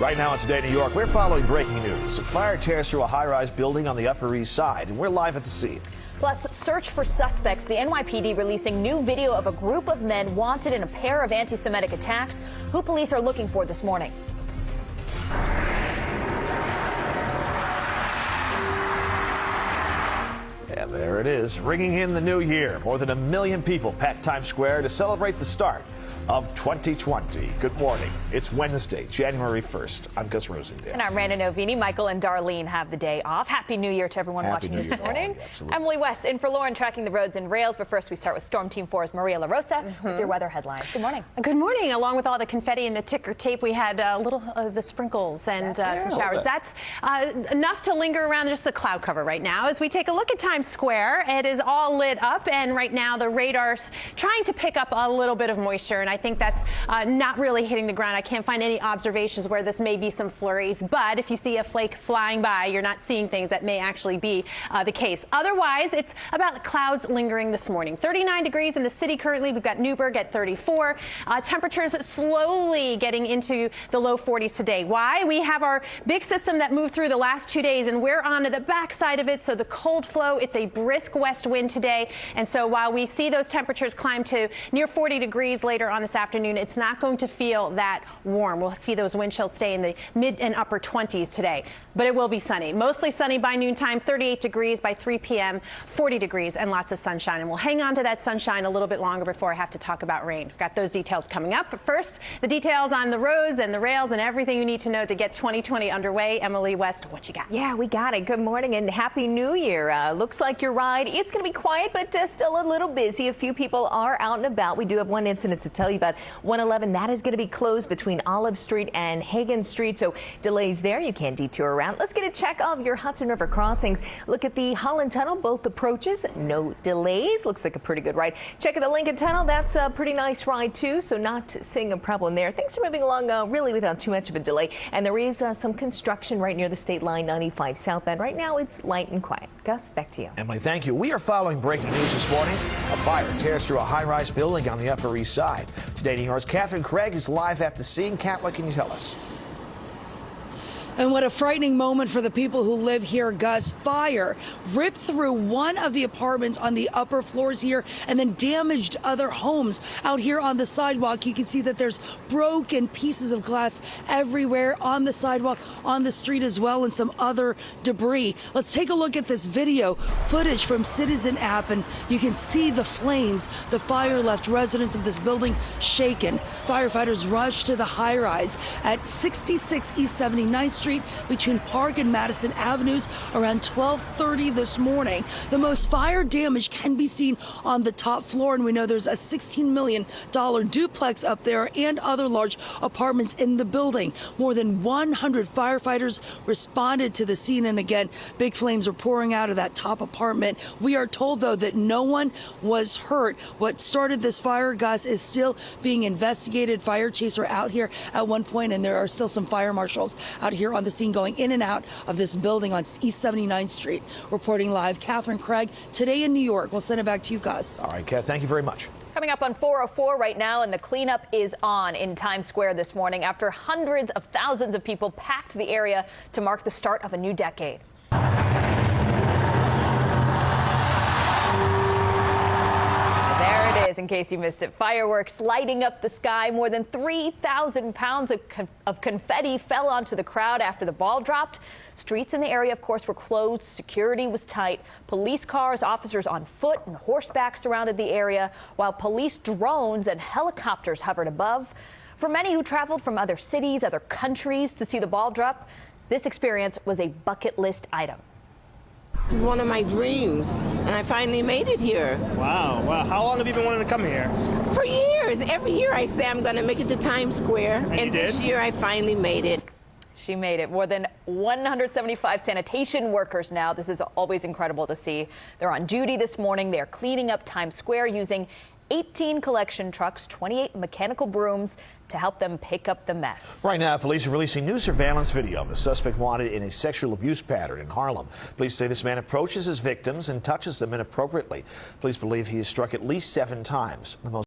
Right now in Today New York, we're following breaking news. A fire tears through a high-rise building on the Upper East Side, and we're live at the scene. Plus, search for suspects. The NYPD releasing new video of a group of men wanted in a pair of anti-Semitic attacks. Who police are looking for this morning. And there it is, ringing in the new year. More than 1 million people packed Times Square to celebrate the start of 2020. Good morning. It's Wednesday, January 1st. I'm Gus Rosendale. And I'm Randa Novini. Michael and Darlene have the day off. Happy New Year to everyone watching this morning. Emily West in for Lauren, tracking the roads and rails. But first, we start with Storm Team 4's Maria LaRosa with your weather headlines. Good morning. Good morning. Along with all the confetti and the ticker tape, we had a little of the sprinkles and some showers. That's enough to linger around just the cloud cover right now. As we take a look at Times Square, it is all lit up, and right now the radar's trying to pick up a little bit of moisture, and I think that's not really hitting the ground. I can't find any observations where this may be some flurries, but if you see a flake flying by, you're not seeing things that may actually be the case. Otherwise, it's about clouds lingering this morning. 39 degrees in the city currently. We've got Newburgh at 34. Temperatures slowly getting into the low 40s today. Why? We have our big system that moved through the last 2 days, and we're on the backside of it, so the cold flow, it's a brisk west wind today, and so while we see those temperatures climb to near 40 degrees later on this afternoon, it's not going to feel that warm. We'll see those wind chills stay in the mid and upper 20s today, but it will be sunny. Mostly sunny by noontime, 38 degrees by 3 p.m., 40 degrees and lots of sunshine. And we'll hang on to that sunshine a little bit longer before I have to talk about rain. Got those details coming up. But first, the details on the roads and the rails and everything you need to know to get 2020 underway. Emily West, what you got? Yeah, we got it. Good morning and Happy New Year. Looks like your ride, it's going to be quiet, but still a little busy. A few people are out and about. We do have one incident to tell you about. 111, that is going to be closed between Olive Street and Hagen Street, so delays there. You can't detour around. Let's get a check of your Hudson River crossings. Look at the Holland Tunnel, both approaches, no delays. Looks like a pretty good ride. Check out the Lincoln Tunnel. That's a pretty nice ride too, so not seeing a problem there. Things are moving along really without too much of a delay, and there is some construction right near the state line 95 southbound. Right now it's light and quiet. Gus, back to you. Emily, thank you. We are following breaking news this morning. A fire tears through a high-rise building on the Upper East Side. Today, New York's Catherine Craig is live at the scene. Kat, what can you tell us? And what a frightening moment for the people who live here, Gus. Fire ripped through one of the apartments on the upper floors here and then damaged other homes. Out here on the sidewalk, you can see that there's broken pieces of glass everywhere on the sidewalk, on the street as well, and some other debris. Let's take a look at this video footage from Citizen app, and you can see the flames. The fire left residents of this building shaken. Firefighters rushed to the high-rise at 66 East 79th Street between Park and Madison Avenues around 12:30 this morning. The most fire damage can be seen on the top floor, and we know there's a $16 million duplex up there and other large apartments in the building. More than 100 firefighters responded to the scene, and again, big flames are pouring out of that top apartment. We are told, though, that no one was hurt. What started this fire, Gus, is still being investigated. Fire chiefs were out here at one point, and there are still some fire marshals out here on the scene going in and out of this building on East 79th Street. Reporting live, Catherine Craig, Today in New York. We'll send it back to you, Gus. All right, Kat, thank you very much. Coming up on 404 right now, and the cleanup is on in Times Square this morning after hundreds of thousands of people packed the area to mark the start of a new decade. In case you missed it, fireworks lighting up the sky. More than 3,000 pounds of confetti fell onto the crowd after the ball dropped. Streets in the area, of course, were closed. Security was tight. Police cars, officers on foot and horseback surrounded the area, while police drones and helicopters hovered above. For many who traveled from other cities, other countries to see the ball drop, this experience was a bucket list item. This is one of my dreams, and I finally made it here. Wow. How long have you been wanting to come here? For years. Every year I say I'm going to make it to Times Square, and this year I finally made it. She made it. More than 175 sanitation workers now. This is always incredible to see. They're on duty this morning. They're cleaning up Times Square using 18 collection trucks, 28 mechanical brooms to help them pick up the mess. Right now, police are releasing new surveillance video of a suspect wanted in a sexual abuse pattern in Harlem. Police say this man approaches his victims and touches them inappropriately. Police believe he has struck at least 7 times. The most